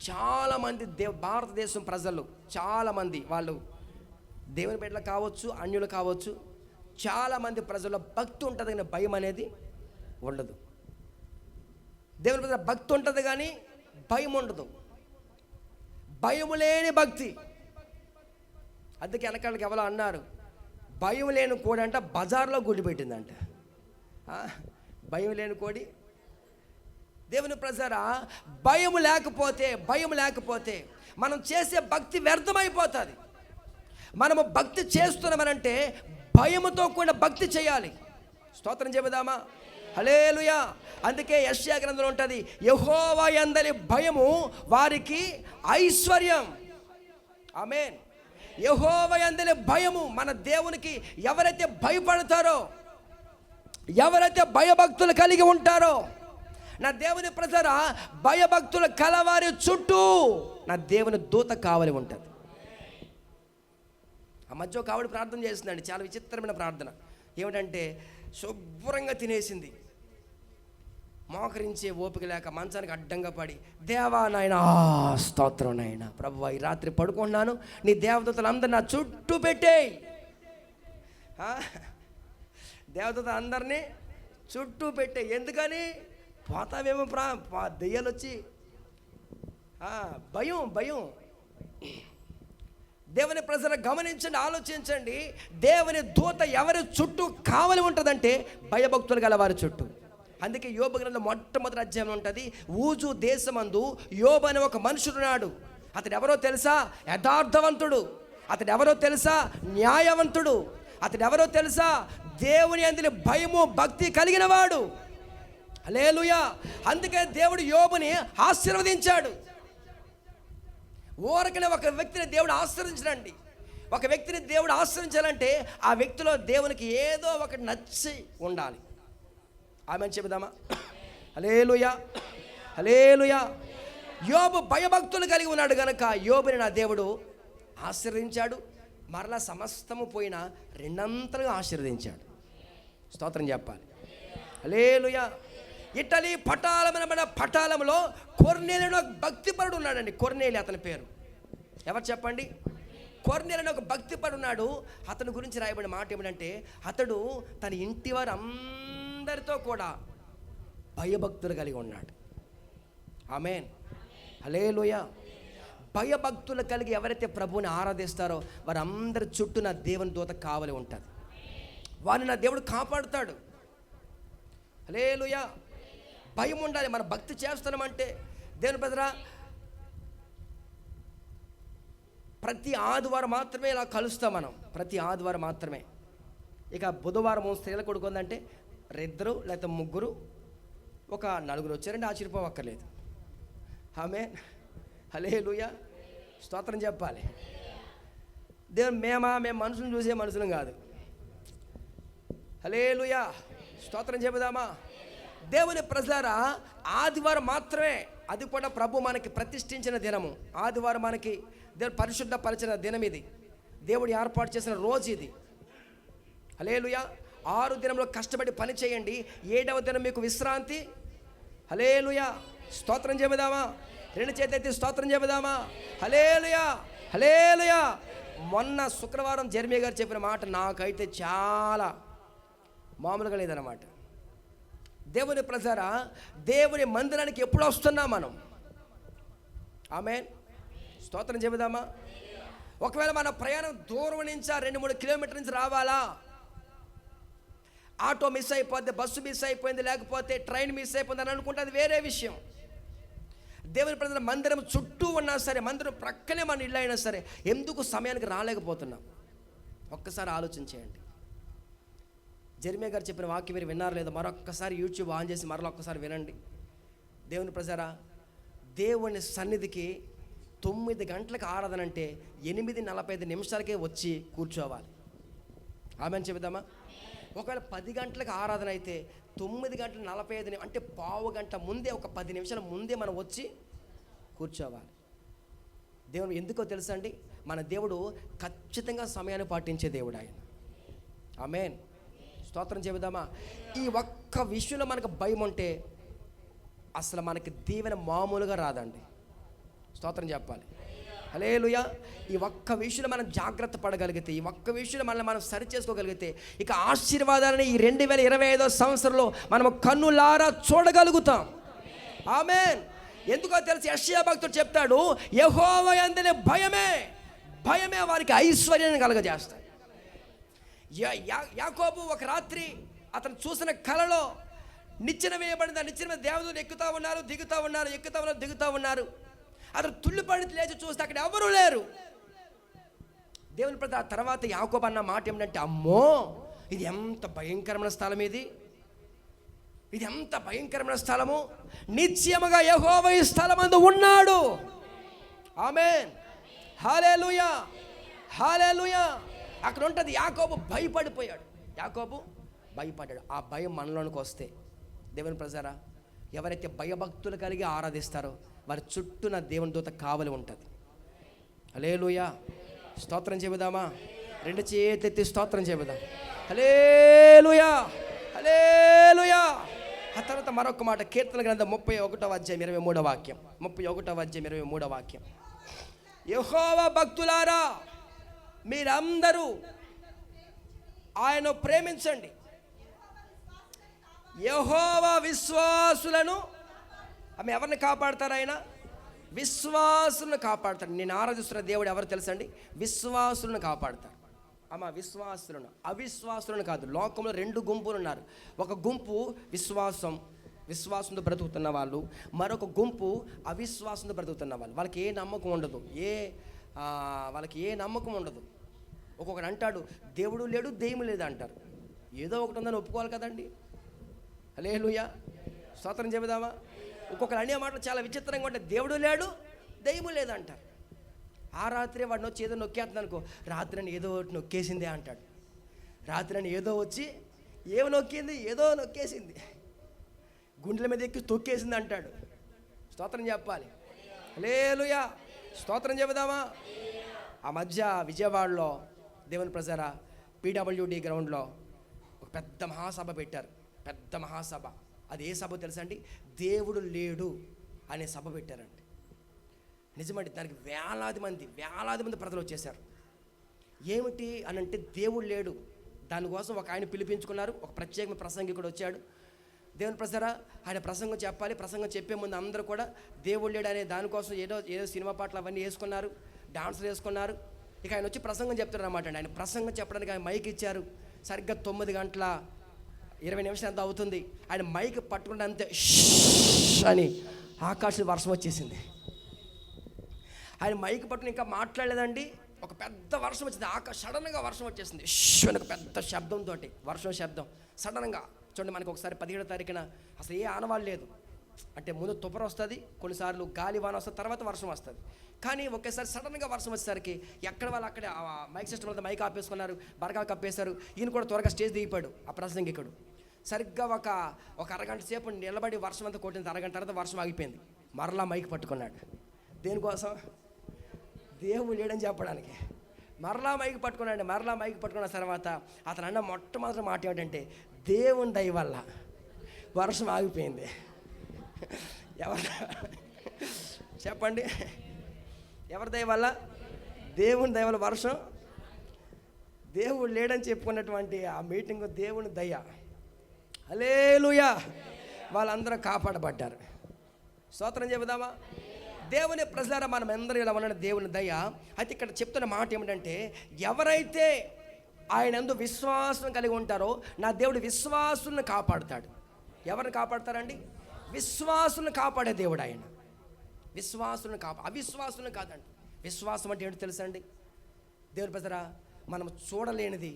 A: చాలామంది భారతదేశం ప్రజలు, చాలామంది వాళ్ళు దేవుని బిడ్డలు కావచ్చు, అన్యులు కావచ్చు, చాలామంది ప్రజల్లో భక్తి ఉంటుంది కానీ భయం అనేది ఉండదు. దేవుని ప్రజల భక్తి ఉంటుంది కానీ భయం ఉండదు. భయం లేని భక్తి. అందుకే వెనకాలకి ఎవరో అన్నారు, భయం లేని కోడి అంట బజార్లో గుడి పెట్టిందంట. భయం లేని కోడి. దేవుని ప్రజరా, భయం లేకపోతే మనం చేసే భక్తి వ్యర్థమైపోతుంది. మనము భక్తి చేస్తున్నామనంటే భయముతో కూడా భక్తి చేయాలి. స్తోత్రం చెబుదామా? హల్లెలూయా. అందుకే యెషయా గ్రంథంలో ఉంటుంది, యెహోవా యందలి భయము వారికి ఐశ్వర్యం. ఆమేన్. యెహోవా యందలి భయము, మన దేవునికి ఎవరైతే భయపడతారో, ఎవరైతే భయభక్తులు కలిగి ఉంటారో, నా దేవుని ప్రజరా, భయభక్తుల కలవారి చుట్టూ నా దేవుని దూత కావలి ఉంటుంది. ఆ మధ్య ఒక ఆవిడ ప్రార్థన చేసిందండి, చాలా విచిత్రమైన ప్రార్థన. ఏమిటంటే, శుభ్రంగా తినేసింది, మోకరించే ఓపిక లేక మంచానికి అడ్డంగా పడి, దేవా నాయన, స్తోత్రం నాయన, ప్రభువా, ఈ రాత్రి పడుకుంటున్నాను, నీ దేవదూతలు అందరు నా చుట్టూ పెట్టేయి. దేవదూతలు అందరినీ చుట్టూ పెట్టే. ఎందుకని? పోతావేమో దెయ్యాలు వచ్చి. భయం. దేవుని ప్రజలు గమనించండి, ఆలోచించండి. దేవుని దూత ఎవరి చుట్టూ కావలి ఉంటుందంటే భయభక్తులు గల వారి చుట్టూ. అందుకే యోబు గ్రంథం మొట్టమొదటి అధ్యాయం ఉంటుంది, ఊజు దేశమందు యోబు అనే ఒక మనుషుడున్నాడు. అతడు ఎవరో తెలుసా? యథార్థవంతుడు. అతడు ఎవరో తెలుసా? న్యాయవంతుడు. అతడు ఎవరో తెలుసా? దేవుని యందు భయము భక్తి కలిగిన వాడు. హల్లెలూయా. అందుకే దేవుడు యోబుని ఆశీర్వదించాడు. ఊరకనే ఒక వ్యక్తిని దేవుడు ఆశీర్వదించడండి. ఒక వ్యక్తిని దేవుడు ఆశీర్వదించాలంటే ఆ వ్యక్తిలో దేవునికి ఏదో ఒకటి నచ్చి ఉండాలి. ఆమేన్ చెబుదామా? హల్లెలూయా, హల్లెలూయా. యోబు భయభక్తులు కలిగి ఉన్నాడు కనుక యోబుని నా దేవుడు ఆశీర్వదించాడు. మరలా సమస్తము పోయిన రెండంతలుగా ఆశీర్వదించాడు. స్తోత్రం చెప్పాలి. హల్లెలూయా. ఇటలీ పటాలంలో కొర్నేలియను ఒక భక్తిపరుడు ఉన్నాడండి. కొర్నేలి అతని పేరు. ఎవరు చెప్పండి? కొర్నేలియను ఒక భక్తిపరుడు ఉన్నాడు. అతని గురించి రాయబడిన మాట ఏమిటంటే, అతడు తన ఇంటి వారు అందరితో కూడా భయభక్తులు కలిగి ఉన్నాడు. ఆమేన్, హల్లెలూయా. భయభక్తులు కలిగి ఎవరైతే ప్రభువుని ఆరాధిస్తారో వారందరి చుట్టూ నా దేవుని దూత కావలి ఉంటుంది. వారిని నా దేవుడు కాపాడుతాడు. హల్లెలూయా. భయం ఉండాలి. మనం భక్తి చేస్తున్నామంటే దేవుని ప్రజరా, ప్రతి ఆదివారం మాత్రమే ఇలా కలుస్తాం మనం, ప్రతి ఆదివారం మాత్రమే. ఇక బుధవారం స్త్రీల కొడుకు ఉందంటే 2 లేకపోతే 3, ఒక 4 వచ్చారంటే ఆశ్చర్యపోవక్కర్లేదు. ఆమేన్, హల్లెలూయా, స్తోత్రం చెప్పాలి. దేవుడు మేము మనుషులను చూసే మనుషులం కాదు. హల్లెలూయా, స్తోత్రం చెబుదామా. దేవుని ప్రజలారా, ఆదివారం మాత్రమే, అది కూడా ప్రభు మనకి ప్రతిష్ఠించిన దినము. ఆదివారం మనకి దేవుడు పరిశుద్ధపరిచిన దినం ఇది, దేవుడు ఏర్పాటు చేసిన రోజు ఇది. హల్లెలూయా. 6 దినంలో కష్టపడి పని చేయండి, 7వ దినం మీకు విశ్రాంతి. హల్లెలూయా, స్తోత్రం చెబుదామా. 2 చేతులెత్తి స్తోత్రం చెబుదామా. హల్లెలూయా, హల్లెలూయా. మొన్న శుక్రవారం జెర్మీ గారు చెప్పిన మాట నాకైతే చాలా మామూలుగా లేదన్నమాట. దేవుని ప్రజారా, దేవుని మందిరానికి ఎప్పుడు వస్తున్నాం మనం? ఆమేన్, స్తోత్రం చెబుదామా. ఒకవేళ మన ప్రయాణం దూరం నుంచి 2-3 కిలోమీటర్ల నుంచి రావాలా, ఆటో మిస్ అయిపోద్ది, బస్సు మిస్ అయిపోయింది, లేకపోతే ట్రైన్ మిస్ అయిపోయింది అని అనుకుంటే అది వేరే విషయం. దేవుని ప్రజల మందిరం చుట్టూ ఉన్నా సరే, మందిరం ప్రక్కనే మన ఇల్లు అయినా సరే, ఎందుకు సమయానికి రాలేకపోతున్నాం? ఒక్కసారి ఆలోచన చేయండి. జెర్మీ గారు చెప్పిన వాక్యం మీరు విన్నారు లేదా? మరొక్కసారి యూట్యూబ్ ఆన్ చేసి మరొక్కసారి వినండి. దేవుని ప్రజారా, దేవుని సన్నిధికి 9 గంటలకు ఆరాధన అంటే 8:45 నిమిషాలకే వచ్చి కూర్చోవాలి. ఆమెను చెబుదామా. ఒకవేళ 10 గంటలకు ఆరాధన అయితే 9:45 అంటే పావు గంట ముందే, ఒక 10 నిమిషాల ముందే మనం వచ్చి కూర్చోవాలి. దేవుడు ఎందుకో తెలుసా అండి, మన దేవుడు ఖచ్చితంగా సమయాన్ని పాటించే దేవుడు ఆయన. ఆమేన్, స్తోత్రం చెబుదామా. ఈ ఒక్క విషయంలో మనకు భయం ఉంటే అసలు మనకి దీవెన మామూలుగా రాదండి. స్తోత్రం చెప్పాలి. హల్లెలూయా. ఈ ఒక్క విషయంలో మనం జాగ్రత్త పడగలిగితే, ఈ ఒక్క విషయంలో మనల్ని మనం సరి చేసుకోగలిగితే, ఇక ఆశీర్వాదాలని ఈ 2025 సంవత్సరంలో మనం కన్నులారా చూడగలుగుతాం. ఆమేన్. ఎందుకో తెలిసి యెషయా భక్తుడు చెప్తాడు, యెహోవా యందలి భయమే వారికి ఐశ్వర్యాన్ని కలగజేస్తాయి. యాకోబు ఒక రాత్రి అతను చూసిన కలలో నిచ్చెన వేయబడింది. ఆ నిచ్చెన మీద దేవదూతలు ఎక్కుతూ ఉన్నారు, దిగుతూ ఉన్నారు. అతను తుళ్ళిపడి లేచి చూస్తే అక్కడ ఎవరూ లేరు. దేవుని ప్రతి ఆ తర్వాత యాకోబు అన్న మాట ఏమిటంటే, అమ్మో ఇది ఎంత భయంకరమైన స్థలం, ఇది ఎంత భయంకరమైన స్థలము, నిశ్చయముగా యెహోవా ఈ స్థలమందు ఉన్నాడు. ఆమేన్, హల్లెలూయా, హల్లెలూయా. అక్కడ ఉంటుంది. యాకోబు భయపడిపోయాడు. ఆ భయం మనలోనికి వస్తే, దేవుని ప్రజారా, ఎవరైతే భయభక్తులు కలిగి ఆరాధిస్తారో వారి చుట్టూ నా దేవుని దూత కావలి ఉంటుంది. హల్లెలూయా, స్తోత్రం చెబుదామా. 2 చేతులెత్తి స్తోత్రం చెబుదాం. హల్లెలూయా, హల్లెలూయా. ఆ తర్వాత మరొక మాట, కీర్తన గ్రంథం 31వ అధ్యాయం 23వ వాక్యం. 31వ అధ్యాయం 23వ వాక్యం. యెహోవా భక్తులారా, మీరందరూ ఆయన ప్రేమించండి. యెహోవా విశ్వాసులను, ఆమె ఎవరిని కాపాడతారు? ఆయన విశ్వాసులను కాపాడతాడు. నేను ఆరాధిస్తున్న దేవుడు ఎవరు తెలుసండి? విశ్వాసులను కాపాడతారు. అమ్మ, విశ్వాసులను, అవిశ్వాసులను కాదు. లోకంలో 2 గుంపులు ఉన్నారు. ఒక గుంపు విశ్వాసంతో బ్రతుకుతున్న వాళ్ళు, మరొక గుంపు అవిశ్వాసంతో బ్రతుకుతున్న వాళ్ళు. వాళ్ళకి ఏ నమ్మకం ఉండదు. ఒక్కొక్కడు అంటాడు దేవుడు లేడు, దెయ్యం లేదు అంటారు. ఏదో ఒకటి ఉందని ఒప్పుకోవాలి కదండి. హల్లెలూయా, స్తోత్రం చెబుదామా. ఒక్కొక్కరు అనే మాటలు చాలా విచిత్రంగా ఉంటాయి. దేవుడు లేడు, దెయ్యం లేదు అంటారు. ఆ రాత్రి వాడిని వచ్చి ఏదో నొక్కేస్తుంది అనుకో, రాత్రి అని ఏదో ఒకటి నొక్కేసిందే అంటాడు. రాత్రి అని ఏదో వచ్చి ఏమి నొక్కింది, ఏదో నొక్కేసింది, గుండెల మీద ఎక్కి తొక్కేసింది అంటాడు. స్తోత్రం చెప్పాలి. హల్లెలూయా, స్తోత్రం చెబుదామా. ఆ మధ్య విజయవాడలో దేవుని ప్రజారా PWD గ్రౌండ్లో ఒక పెద్ద మహాసభ పెట్టారు. పెద్ద మహాసభ. అది ఏ సభ తెలుసా అండి? దేవుడు లేడు అనే సభ పెట్టారండి. నిజమండి. దానికి వేలాది మంది ప్రజలు వచ్చేసారు. ఏమిటి అని అంటే, దేవుడు లేడు. దానికోసం ఒక ఆయన పిలిపించుకున్నారు. ఒక ప్రత్యేకమైన ప్రసంగికుడు వచ్చాడు. దేవుని ప్రజారా, ఆయన ప్రసంగం చెప్పాలి. ప్రసంగం చెప్పే ముందు అందరూ కూడా దేవుడు లేడు అనే దానికోసం ఏదో సినిమా పాటలు అవన్నీ వేసుకున్నారు, డాన్సులు వేసుకున్నారు. ఇక ఆయన వచ్చి ప్రసంగం చెప్తారు అన్నమాట అండి. ఆయన ప్రసంగం చెప్పడానికి ఆయన మైక్ ఇచ్చారు. సరిగ్గా 9:20 ఎంత అవుతుంది. ఆయన మైక్ పట్టుకుంటే అంతే అని ఆకాశం వర్షం వచ్చేసింది. ఆయన మైక్ పట్టుకుని ఇంకా మాట్లాడలేదండి, ఒక పెద్ద వర్షం వచ్చింది. సడన్గా వర్షం వచ్చేసింది, ఒక పెద్ద శబ్దంతో, వర్షం శబ్దం సడన్గా. చూడండి, మనకి ఒకసారి 17వ తారీఖున అసలు ఏ ఆనవాళ్ళు లేదు. అంటే ముందు తుఫాను వస్తుంది, కొన్నిసార్లు గాలి వాన వస్తుంది, తర్వాత వర్షం వస్తుంది. కానీ ఒకేసారి సడన్గా వర్షం వచ్చేసరికి ఎక్కడ వాళ్ళు అక్కడే మైక్ సిస్టమ్ అంతా మైక్ ఆపేసుకున్నారు, బరగా కప్పేశారు. ఈయన కూడా త్వరగా స్టేజ్ దిగిపోయాడు ఆ ప్రసంగికుడు. సరిగ్గా ఒక అరగంట సేపు నిలబడి వర్షం అంతా కొట్టింది. అరగంట తర్వాత వర్షం ఆగిపోయింది. మరలా మైక్ పట్టుకున్నాడు. దేనికోసం? దేవుడు లేడని చెప్పడానికి. మరలా మైక్ పట్టుకున్నాడు. మరలా మైక్ పట్టుకున్న తర్వాత అతను అన్న మొట్టమొదటి మాట ఏమిటంటే, దేవుని దయ వల్ల వర్షం ఆగిపోయింది. ఎవరు చెప్పండి? ఎవరి దయ వల్ల? దేవుని దయ వల్ల వర్షం. దేవుడు లేడని చెప్పుకున్నటువంటి ఆ మీటింగ్ దేవుని దయ. హల్లెలూయా! వాళ్ళందరూ కాపాడబడ్డారు. స్తోత్రం చెబుదామా? దేవుని ప్రజలారా, మనం అందరూ ఇలా ఉన్న దేవుని దయ. అయితే ఇక్కడ చెప్తున్న మాట ఏమిటంటే, ఎవరైతే ఆయన యందు విశ్వాసం కలిగి ఉంటారో నా దేవుడు విశ్వాసులను కాపాడుతాడు. ఎవరిని కాపాడుతారండి? విశ్వాసులను కాపాడే దేవుడు ఆయన. విశ్వాసులను అవిశ్వాసులను కాదండి. విశ్వాసం అంటే ఏంటో తెలుసండి? దేవుని ప్రజలారా, మనం చూడలేనిది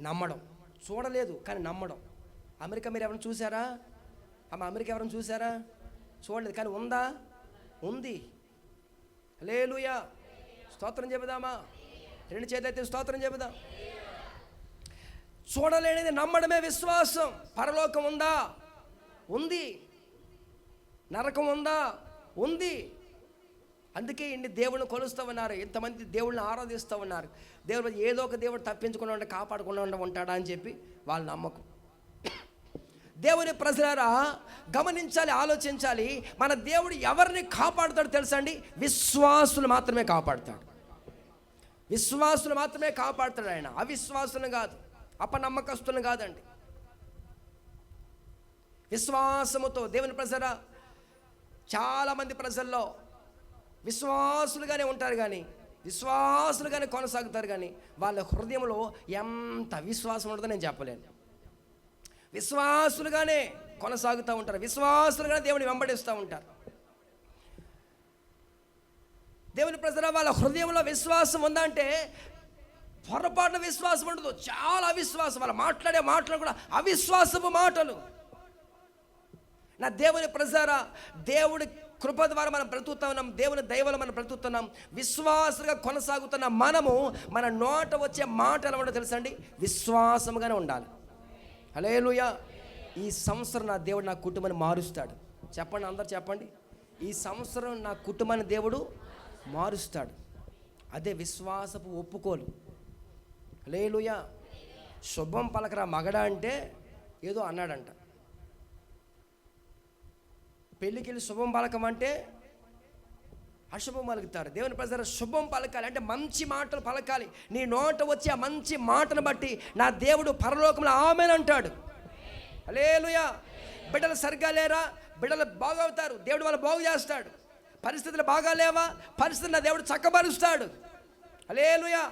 A: నమ్మడం. చూడలేదు కానీ నమ్మడం. అమెరికా మీరు ఎవరైనా చూసారా? అమెరికా ఎవరైనా చూసారా? చూడలేదు కానీ ఉందా? ఉంది. హల్లెలూయా! స్తోత్రం చెబుదామా? 2 చేతులైతే స్తోత్రం చెబుదాం. చూడలేనిది నమ్మడమే విశ్వాసం. పరలోకం ఉందా? ఉంది. నరకం ఉందా? ఉంది. అందుకే ఇన్ని దేవుళ్ళని కొలుస్తూ ఉన్నారు, ఇంతమంది దేవుళ్ళని ఆరాధిస్తూ ఉన్నారు. దేవుడు ఏదో ఒక దేవుడు తప్పించకుండా ఉంటే కాపాడకుండా ఉంటాడా అని చెప్పి వాళ్ళ నమ్మకం. దేవుని ప్రజలారా గమనించాలి, ఆలోచించాలి. మన దేవుడు ఎవరిని కాపాడుతాడు తెలుసా అండి? విశ్వాసులు మాత్రమే కాపాడుతాడు. విశ్వాసులు మాత్రమే కాపాడుతాడు ఆయన. అవిశ్వాసులను కాదు, అపనమ్మకస్తులను కాదండి. విశ్వాసముతో దేవుని ప్రజలారా, చాలామంది ప్రజల్లో విశ్వాసులుగానే ఉంటారు కానీ విశ్వాసులుగానే కొనసాగుతారు కానీ వాళ్ళ హృదయంలో ఎంత విశ్వాసం ఉంటుందో నేను చెప్పలేను. విశ్వాసులుగానే కొనసాగుతూ ఉంటారు, విశ్వాసులుగానే దేవుని వెంబడిస్తూ ఉంటారు. దేవుని ప్రజల వాళ్ళ హృదయంలో విశ్వాసం ఉందంటే పొరపాటున విశ్వాసం ఉండదు, చాలా అవిశ్వాసం. వాళ్ళు మాట్లాడే మాటలు కూడా అవిశ్వాసపు మాటలు. నా దేవుని ప్రజారా, దేవుడి కృప ద్వారా మనం బ్రతుకుతా ఉన్నాం, దేవుని దయవల్ల మనం బ్రతుకుతున్నాం. విశ్వాసంగా కొనసాగుతున్న మనము మన నోట వచ్చే మాట ఎలా ఉండో తెలుసా అండి? విశ్వాసంగానే ఉండాలి. హల్లెలూయా! ఈ సంవత్సరం నా దేవుడు నా కుటుంబాన్ని మారుస్తాడు. చెప్పండి, అందరు చెప్పండి. ఈ సంవత్సరం నా కుటుంబాన్ని దేవుడు మారుస్తాడు. అదే విశ్వాసపు ఒప్పుకోలు. హల్లెలూయా! శుభం పలకరా మగడా అంటే ఏదో అన్నాడంట. పెళ్ళికి వెళ్ళి శుభం పలకమంటే అశుభం పలుకుతారు. దేవుని ప్రజలు శుభం పలకాలి అంటే మంచి మాటలు పలకాలి. నీ నోట వచ్చే ఆ మంచి మాటను బట్టి నా దేవుడు పరలోకంలో ఆమేన్ అంటాడు. హల్లెలూయా! బిడ్డలు సరిగ్గా లేరా? బిడ్డలు బాగవుతారు, దేవుడు వాళ్ళు బాగు చేస్తాడు. పరిస్థితులు బాగా లేవా? పరిస్థితులు నా దేవుడు చక్కబరుస్తాడు. హల్లెలూయా!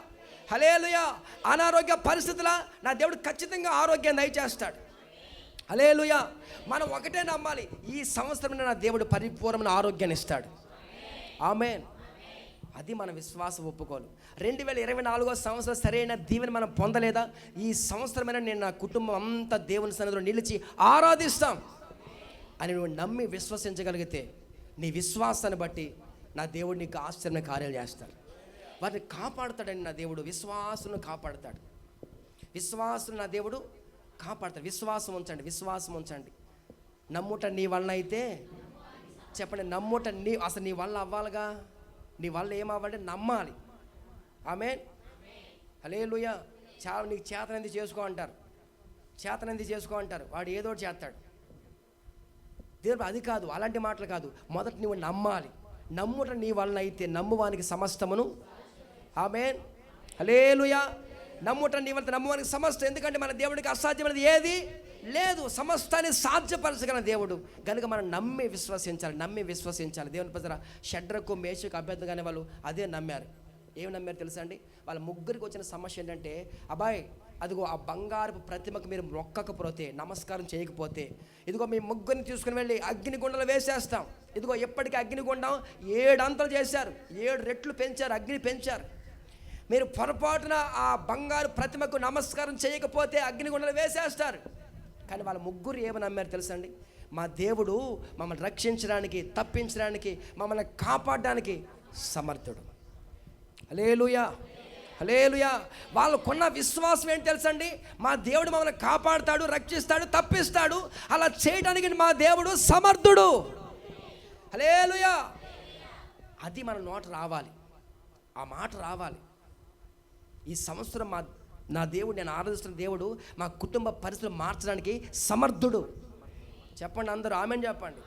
A: హల్లెలూయా! అనారోగ్య పరిస్థితుల నా దేవుడు ఖచ్చితంగా ఆరోగ్యాన్ని దయచేస్తాడు. హల్లెలూయా! మనం ఒకటే నమ్మాలి, ఈ సంవత్సరం నా దేవుడు పరిపూర్ణమైన ఆరోగ్యాన్ని ఇస్తాడు. ఆమేన్. అది మన విశ్వాస ఒప్పుకోలు. 2024 సంవత్సరం సరైన దీవెన మనం పొందలేదా? ఈ సంవత్సరమైనా నేను నా కుటుంబం అంతా దేవుని సన్నిధిలో నిలిచి ఆరాధిస్తాం అని నువ్వు నమ్మి విశ్వసించగలిగితే నీ విశ్వాసాన్ని బట్టి నా దేవుడు నీకు ఆశ్చర్య కార్యాలు చేస్తాడు. వారిని కాపాడుతాడని నా దేవుడు విశ్వాసులను కాపాడుతాడు. విశ్వాసులు నా దేవుడు కాపాడుతాడు. విశ్వాసం ఉంచండి, విశ్వాసం ఉంచండి. నమ్ముట నీ వలన అయితే చెప్పండి, నమ్ముట అసలు నీ వల్ల అవ్వాలిగా. నీ వల్ల ఏమవ్వాలంటే నమ్మాలి. ఆమేన్. హల్లెలూయా! చాలా నీకు చేతనంది చేసుకో అంటారు, చేతనంది చేసుకో అంటారు. వాడు ఏదో చేస్తాడు. దేవుడు అది కాదు, అలాంటి మాటలు కాదు. మొదట నువ్వు నమ్మాలి. నమ్ముట నీ వలన అయితే నమ్మువానికి సమస్తమును. ఆమేన్. హల్లెలూయా! నమ్ముట నీ వలన నమ్మువానికి సమస్తం. ఎందుకంటే మన దేవుడికి అసాధ్యమైనది ఏది లేదు. సమస్తాన్ని సాధ్యపరచగల దేవుడు కనుక మనం నమ్మి విశ్వసించాలి. దేవుని ప్రజల షడ్రకు మేషకు అభ్యర్థిగానే వాళ్ళు అదే నమ్మారు. ఏమి నమ్మారు తెలుసా అండి? వాళ్ళ ముగ్గురికి వచ్చిన సమస్య ఏంటంటే, అబ్బాయి అదిగో ఆ బంగారపు ప్రతిమకు మీరు మొక్కకపోతే, నమస్కారం చేయకపోతే, ఇదిగో మీ ముగ్గురిని తీసుకుని వెళ్ళి అగ్నిగుండంలో వేసేస్తాం. ఇదిగో ఎప్పటికీ అగ్నిగుండం 7 అంతలు చేశారు, 7 రెట్లు పెంచారు, అగ్ని పెంచారు. మీరు పొరపాటున ఆ బంగారు ప్రతిమకు నమస్కారం చేయకపోతే అగ్నిగుండంలో వేసేస్తారు. కానీ వాళ్ళ ముగ్గురు ఏమని నమ్మారు తెలుసండి? మా దేవుడు మమ్మల్ని రక్షించడానికి, తప్పించడానికి, మమ్మల్ని కాపాడడానికి సమర్థుడు. హల్లెలూయా, హల్లెలూయా. వాళ్ళకున్న విశ్వాసం ఏంటి తెలుసండి? మా దేవుడు మమ్మల్ని కాపాడుతాడు, రక్షిస్తాడు, తప్పిస్తాడు. అలా చేయడానికి మా దేవుడు సమర్థుడు. హల్లెలూయా. అది మన నోట రావాలి, ఆ మాట రావాలి. ఈ సంవత్సరం నా దేవుడు, నేను ఆరాధిస్తున్న దేవుడు మా కుటుంబ పరిస్థితులు మార్చడానికి సమర్థుడు. చెప్పండి అందరూ ఆమెన్ చెప్పండి.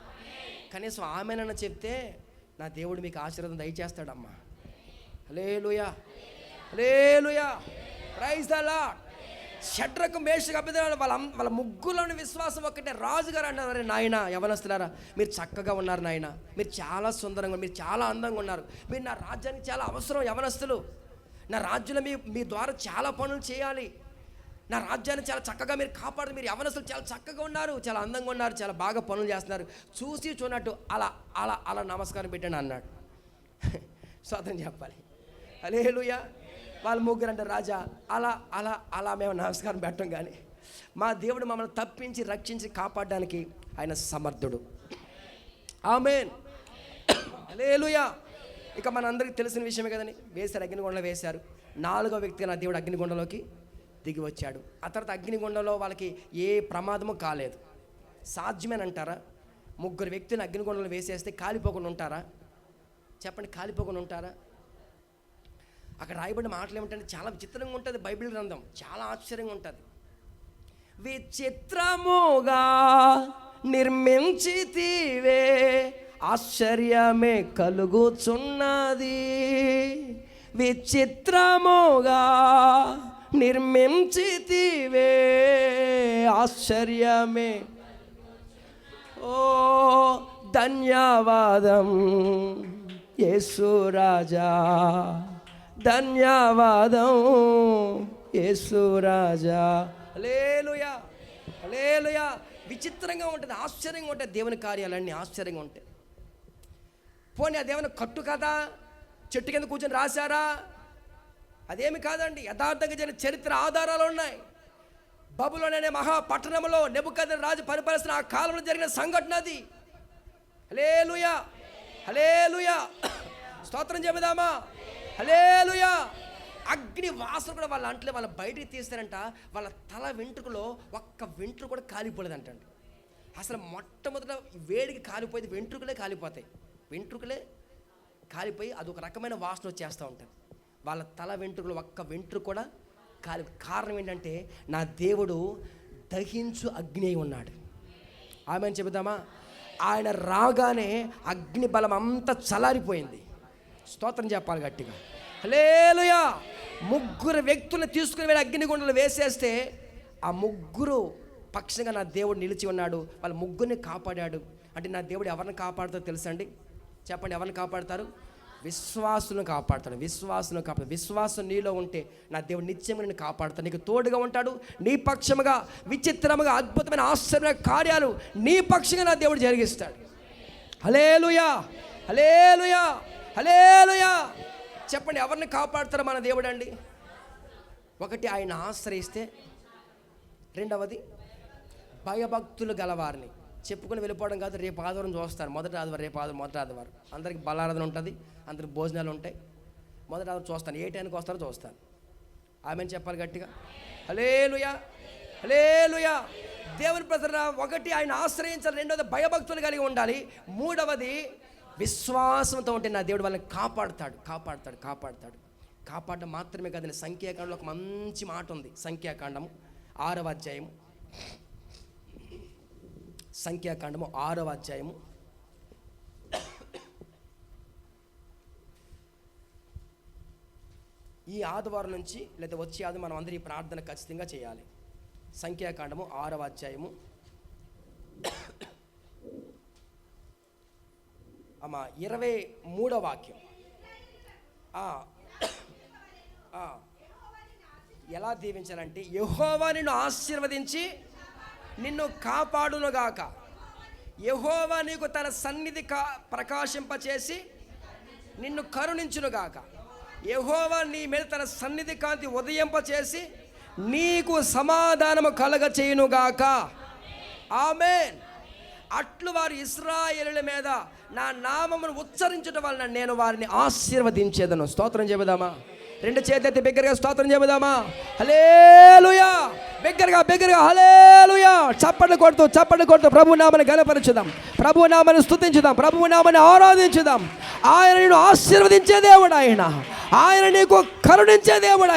A: కనీసం ఆమెనన్న చెప్తే నా దేవుడు మీకు ఆశీర్వాదం దయచేస్తాడమ్మా. హల్లెలూయా, హల్లెలూయా, ప్రైజ్ ద లార్డ్. షడ్రకు మేషకు అబేద్నెగో వాళ్ళ ముగ్గులోని విశ్వాసం ఒక్కటే. రాజుగారు అన్నారు, నాయన యవనస్తులారా, మీరు చక్కగా ఉన్నారు నాయన, మీరు చాలా సుందరంగా, మీరు చాలా అందంగా ఉన్నారు, మీరు నా రాజ్యానికి చాలా అవసరం యవనస్తులు, నా రాజ్యంలో మీ ద్వారా చాలా పనులు చేయాలి, నా రాజ్యాన్ని చాలా చక్కగా మీరు కాపాడు, మీరు యవనస్తులు చాలా చక్కగా ఉన్నారు, చాలా అందంగా ఉన్నారు, చాలా బాగా పనులు చేస్తున్నారు, చూసి చూనట్టు అలా అలా అలా నమస్కారం పెట్టండి అన్నాడు. స్వాతంత్రం చెప్పాలి. హల్లెలూయా. వాళ్ళ ముగ్గురు అంటే, రాజా అలా అలా అలా మేము నమస్కారం పెట్టం, కానీ మా దేవుడు మమ్మల్ని తప్పించి రక్షించి కాపాడడానికి ఆయన సమర్థుడు. ఆమేన్, హల్లెలూయా. ఇక మనందరికీ తెలిసిన విషయమే కదండి. వేశారు, అగ్నిగుండంలో వేశారు. 4వ వ్యక్తిగా నా దేవుడు అగ్నిగుండంలోకి దిగి వచ్చాడు. ఆ తర్వాత అగ్నిగుండంలో వాళ్ళకి ఏ ప్రమాదము కాలేదు. సాధ్యమేనంటారా? 3 వ్యక్తులను అగ్నిగుండంలో వేసేస్తే కాలిపోకుండా ఉంటారా? చెప్పండి, కాలిపోకుండా ఉంటారా? అక్కడ రాయబడిన మాటలు ఏమిటంటే చాలా విచిత్రంగా ఉంటుంది బైబిల్ గ్రంథం, చాలా ఆశ్చర్యంగా ఉంటుంది. విచిత్రముగా నిర్మించితివే, ఆశ్చర్యమే కలుగుచున్నది. విచిత్రముగా నిర్మించితివే, ఆశ్చర్యమే. ఓ ధన్యవాదం యేసు రాజా, ధన్యవాదం యేసు రాజా. హల్లెలూయా, హల్లెలూయా. విచిత్రంగా ఉంటుంది, ఆశ్చర్యంగా ఉంటుంది. దేవుని కార్యాలన్నీ ఆశ్చర్యంగా ఉంటాయి. పోనీ అదేమైనా కట్టు కదా, చెట్టు కింద కూర్చొని రాశారా? అదేమి కాదండి, యథార్థంగా జరిగిన చరిత్ర ఆధారాలు ఉన్నాయి. బబులోను అనే మహాపట్టణంలో నెబుకద్నెజరు రాజు పరిపాలిస్తున్న ఆ కాలంలో జరిగిన సంఘటన అది. హల్లెలూయా, హల్లెలూయా. స్తోత్రం చెబుదామా? హల్లెలూయా. అగ్ని వాసన కూడా వాళ్ళ అంటలే వాళ్ళ బయటికి తీస్తారంట. వాళ్ళ తల వెంట్రుకలో ఒక్క వెంట్రుక కూడా కాలిపోలేదంటండి. అసలు మొట్టమొదట వేడికి కాలిపోయేది వెంట్రుకలే కాలిపోతాయి, వెంట్రుకలే కాలిపోయి అదొక రకమైన వాసన వచ్చేస్తూ ఉంటుంది. వాళ్ళ తల వెంట్రుకలు ఒక్క వెంట్రుక కూడా కారణం ఏంటంటే నా దేవుడు దహించు అగ్ని అయి ఉన్నాడు. ఆమెను చెబుదామా? ఆయన రాగానే అగ్ని బలం అంతా చలారిపోయింది. స్తోత్రం చెప్పాలి గట్టిగా. హల్లెలూయా. 3 వ్యక్తులను తీసుకుని వెళ్ళి అగ్నిగుండంలో వేసేస్తే ఆ 3 పక్షంగా నా దేవుడు నిలిచి ఉన్నాడు. వాళ్ళ 3ని కాపాడాడు. అంటే నా దేవుడు ఎవరిని కాపాడుతారో తెలుసండి? చెప్పండి, ఎవరిని కాపాడతారు? విశ్వాసులను కాపాడుతాడు. విశ్వాసులను కాపాడు. విశ్వాసం నీలో ఉంటే నా దేవుడు నిత్యంగా నిన్ను కాపాడుతాడు, నీకు తోడుగా ఉంటాడు. నీ పక్షముగా విచిత్రముగా అద్భుతమైన ఆశ్చర్యమైన కార్యాలు నీ పక్షంగా నా దేవుడు జరిగిస్తాడు. హల్లెలూయా, హల్లెలూయా, హల్లెలూయా. చెప్పండి, ఎవరిని కాపాడుతారో మన దేవుడు అండి? ఒకటి, ఆయన ఆశ్రయిస్తే. రెండవది, భయభక్తులు గలవారిని. చెప్పుకొని వెళ్ళిపోవడం కాదు, రేపు ఆదివారం చూస్తారు. మొదటి ఆదివారం అందరికి బలారాధన ఉంటుంది, అందరికి భోజనాలు ఉంటాయి. మొదటి ఆదివారం చూస్తాను, ఏ టైంకి వస్తారో చూస్తాను. ఆమెను చెప్పాలి గట్టిగా. హల్లెలూయా, హల్లెలూయా. దేవుని ప్రజల ఒకటి ఆయన ఆశ్రయించాలి, రెండవది భయభక్తులు కలిగి ఉండాలి, మూడవది విశ్వాసంతో ఉంటే నా దేవుడు వాళ్ళని కాపాడుతాడు. కాపాడడం మాత్రమే కాదండి, సంఖ్యాకాండంలో ఒక మంచి మాట ఉంది. సంఖ్యాకాండము 6వ అధ్యాయము, సంఖ్యాకాండము 6వ అధ్యాయము 'ఈ ఆదివారం నుంచి లేదా వచ్చే ఆదివారం మనం అందరూ ఈ ప్రార్థన ఖచ్చితంగా చేయాలి. సంఖ్యాకాండము 6వ అధ్యాయము 23వ వాక్యం. ఎలా దీవించాలంటే, యెహోవా నిన్ను ఆశీర్వదించి నిన్ను కాపాడునుగాక. యెహోవా నీకు తన సన్నిధి ప్రకాశింపచేసి నిన్ను కరుణించునుగాక. యెహోవా నీ మీద తన సన్నిధి కాంతి ఉదయింపచేసి నీకు సమాధానము కలగ చేయునుగాక. ఆమేన్. అట్లు వారు ఇశ్రాయేలుల మీద నా నామమును ఉచ్చరించడం వలన నేను వారిని ఆశీర్వదించేదను. స్తోత్రం చెబుదామా? రెండు చేతులెత్తి బిగ్గరగా స్తోత్రం చెబుదామా? హల్లెలూయా. బిగ్గరగా హల్లెలూయా. చప్పట్లు కొడుతూ ప్రభు నామమును ఘనపరచుదాం, ప్రభు నామమును స్తుతించుదాం, ప్రభు నామమును ఆరాధించుదాం. ఆయన నిన్ను ఆశీర్వదించే దేవుడు, ఆయన నీకు కరుణించే దేవుడు,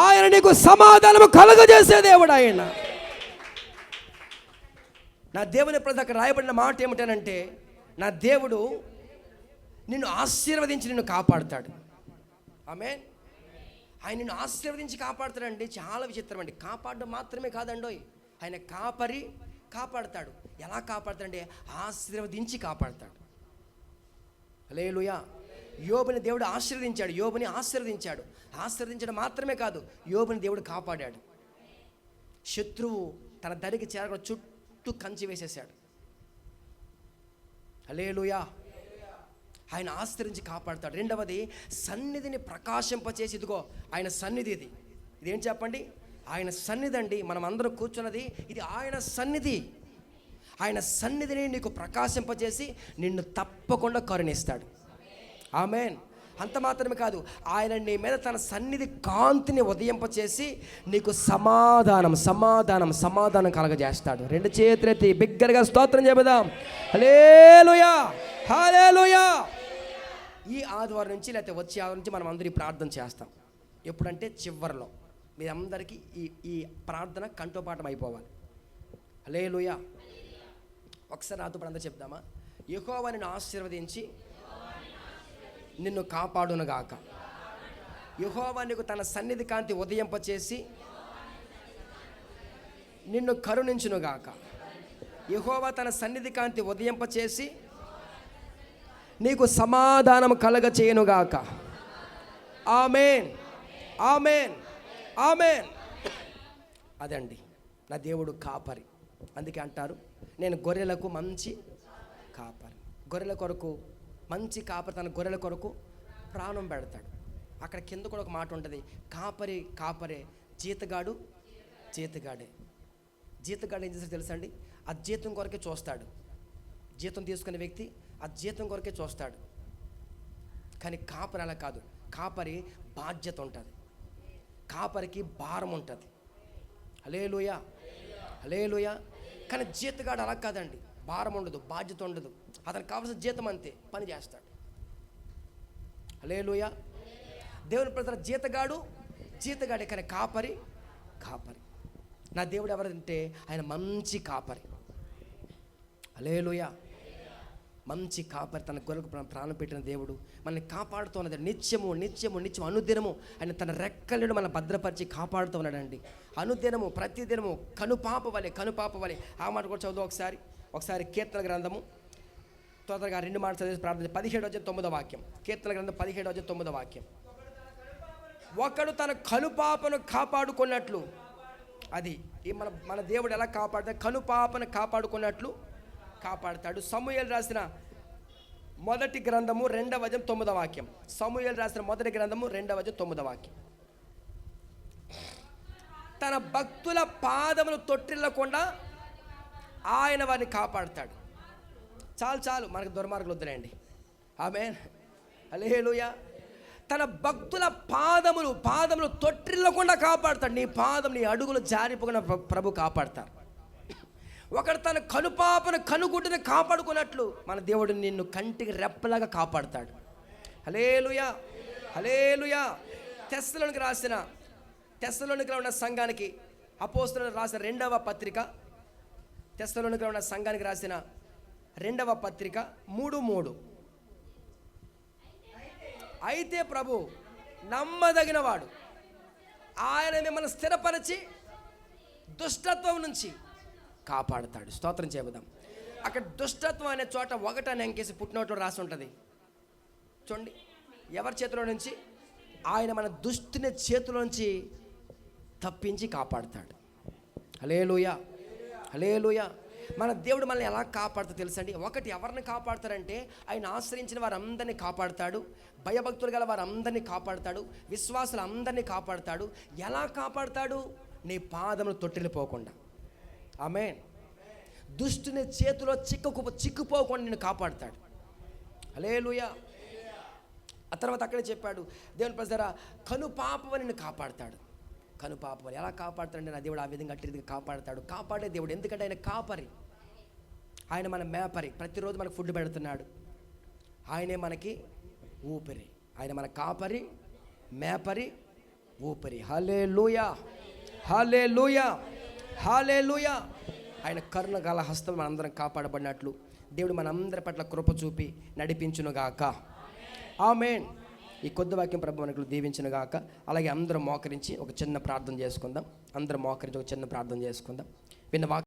A: ఆయన నీకు సమాధానము కలుగజేసే దేవుడు. ఆయన నా దేవుని ప్రతి అక్కడ రాయబడిన మాట ఏమిటనంటే, నా దేవుడు నిన్ను ఆశీర్వదించి నిన్ను కాపాడుతాడు. ఆమేన్. ఆయన నిన్ను ఆశీర్వదించి కాపాడుతాడండి. చాలా విచిత్రం అండి. కాపాడడం మాత్రమే కాదండోయ్, ఆయన కాపాడుతాడు. ఎలా కాపాడుతాడంటే ఆశీర్వదించి కాపాడుతాడు. హల్లెలూయా. యోబుని దేవుడు ఆశీర్వదించాడు, ఆశీర్వదించడం మాత్రమే కాదు, యోబుని దేవుడు కాపాడాడు. శత్రువు తన దరికి చేరకుండా చుట్టూ కంచి వేసేసాడు. హల్లెలూయా. ఆయన ఆశ్రయించి కాపాడుతాడు. రెండవది, సన్నిధిని ప్రకాశింపచేసి, ఇదిగో ఆయన సన్నిధి, ఇదేం చెప్పండి? ఆయన సన్నిధి అండి. మనం అందరం కూర్చున్నది ఇది ఆయన సన్నిధి. ఆయన సన్నిధిని నీకు ప్రకాశింపచేసి నిన్ను తప్పకుండా కరుణిస్తాడు. ఆమేన్. అంత మాత్రమే కాదు, ఆయన నీ మీద తన సన్నిధి కాంతిని ఉదయింపచేసి నీకు సమాధానం కలగజేస్తాడు. రెండు చేతులెత్తి బిగ్గరగా స్తోత్రం చెబుదాం. హల్లెలూయా, హల్లెలూయా. ఈ ఆదివారం నుంచి లేకపోతే వచ్చే ఆదివారం నుంచి మనం అందరూ ప్రార్థన చేస్తాం. ఎప్పుడంటే చివరిలో మీ అందరికీ ఈ ప్రార్థన కంఠోపాఠం అయిపోవాలి. హల్లెలూయా. ఒకసారి నాతో అందరూ చెప్దామా? యెహోవా నిన్ను ఆశీర్వదించి నిన్ను కాపాడునుగాక. యెహోవా నీకు తన సన్నిధి కాంతి ఉదయింపచేసి నిన్ను కరుణించునుగాక. యెహోవా తన సన్నిధి కాంతి ఉదయింపచేసి నీకు సమాధానం కలగ చేయునుగాక. ఆమేన్, ఆమేన్, ఆమేన్. అదండి నా దేవుడు కాపరి. అందుకే అంటారు, నేను గొర్రెలకు మంచి కాపరి. గొర్రెల కొరకు మంచి కాపరి తన గొర్రెల కొరకు ప్రాణం పెడతాడు. అక్కడ కింద కూడా ఒక మాట ఉంటుంది, కాపరే, జీతగాడే. జీతగాడు ఏం చేస్తాడు తెలుసా అండి? ఆ జీతం కొరకే చూస్తాడు. జీతం తీసుకునే వ్యక్తి ఆ జీతం కొరకే చూస్తాడు. కానీ కాపరి అలా కాదు. కాపరి బాధ్యత ఉంటుంది, కాపరికి భారం ఉంటుంది. హల్లెలూయా, హల్లెలూయా. కానీ జీతగాడు అలా కాదండి. భారం ఉండదు, బాధ్యత ఉండదు. అతనికి కావాల్సిన జీతం అంతే, పని చేస్తాడు. హల్లెలూయా. దేవుని ప్రజల జీతగాడే, కానీ కాపరి. నా దేవుడు ఎవరంటే ఆయన మంచి కాపరి. హల్లెలూయా. మంచి కాపరి, తన గొర్రెలకు ప్రాణం పెట్టిన దేవుడు మనల్ని కాపాడుతూ ఉన్నది. నిత్యము అనుదినము ఆయన తన రెక్కలను మన భద్రపరిచి కాపాడుతూ ఉన్నాడండి. అనుదినము, ప్రతిదినము కనుపాప వలె. ఆ మాట కూడా చదువు ఒకసారి కీర్తన గ్రంథము తొందరగా 2 మాటలు చదివి ప్రార్థన. 17:9 వాక్యం. కీర్తన గ్రంథం 17:9 వాక్యం. ఒకడు తన కనుపాపను కాపాడుకున్నట్లు, అది మన దేవుడు ఎలా కాపాడుతాడు? కనుపాపను కాపాడుకున్నట్లు కాపాడుతాడు. సమూయేలు రాసిన మొదటి గ్రంథము 2:9 వాక్యం. సమూయేలు రాసిన మొదటి గ్రంథము 2:9 వాక్యం. తన భక్తుల పాదములు తొట్టిల్లకుండా ఆయన వారిని కాపాడుతాడు. చాలు మనకు దుర్మార్గులు వద్దులేండి. ఆమేన్, హల్లెలూయా. తన భక్తుల పాదములు తొట్టిల్లకుండా కాపాడుతాడు. నీ అడుగులు జారిపోకుండా ప్రభు కాపాడతారు. ఒకడు తన కనుగుడ్డుని కాపాడుకున్నట్లు మన దేవుడు నిన్ను కంటికి రెప్పలాగా కాపాడుతాడు. హల్లెలూయా, హల్లెలూయా. తెస్సలోనికలో ఉన్న సంఘానికి అపోస్తలులు రాసిన 2వ పత్రిక, తెస్సలోనికలో ఉన్న సంఘానికి రాసిన 2వ పత్రిక 3:3. అయితే ప్రభు నమ్మదగిన వాడు, ఆయన మిమ్మల్ని స్థిరపరిచి దుష్టత్వం నుంచి కాపాడుతాడు. స్తోత్రం చెబుదాం. అక్కడ దుష్టత్వం అనే చోట 1 అని అంకేసి పుట్టినోట్లో రాసి ఉంటుంది చూడండి. ఎవరి చేతిలో నుంచి? ఆయన మన దుష్టుని చేతిలో నుంచి తప్పించి కాపాడుతాడు. హల్లెలూయా, హల్లెలూయా. మన దేవుడు మనల్ని ఎలా కాపాడుతాడో తెలుసండి. ఒకటి, ఎవరిని కాపాడుతారంటే ఆయన ఆశ్రయించిన వారందరినీ కాపాడుతాడు, భయభక్తులు గల వారందరినీ కాపాడుతాడు, విశ్వాసులు అందరినీ కాపాడుతాడు. ఎలా కాపాడుతాడు? నీ పాదములు తొట్టిల్లిపోకుండా, ఆమేన్, దుష్టుని చేతిలో చిక్కుపోకుండా నిన్ను కాపాడుతాడు. హల్లెలూయా. ఆ తర్వాత అక్కడే చెప్పాడు దేవుని ప్రజలారా, కనుపాపని నిన్ను కాపాడుతాడు. కనుపాపని ఎలా కాపాడుతాడంటే నా దేవుడు ఆ విధంగా అట్టి రీతిగా కాపాడుతాడు. కాపాడే దేవుడు, ఎందుకంటే ఆయన కాపరి, ఆయన మన మేపరి. ప్రతిరోజు మనకు ఫుడ్ పెడుతున్నాడు. ఆయనే మనకి ఊపిరి. ఆయన మన కాపరి, మేపరి, ఊపిరి. హల్లెలూయా, హల్లెలూయా, హల్లెలూయా. ఆయన కరుణ గల హస్తం మనందరం కాపాడబడినట్లు దేవుడు మనందరి పట్ల కృప చూపి నడిపించునుగాక. ఆమేన్. ఈ కొద్ది వాక్యం ప్రభు మనకు దీవించునుగాక. అలాగే అందరం మోకరించి ఒక చిన్న ప్రార్థన చేసుకుందాం. అందరం మోకరించి ఒక చిన్న ప్రార్థన చేసుకుందాం. విన్న వాక్యం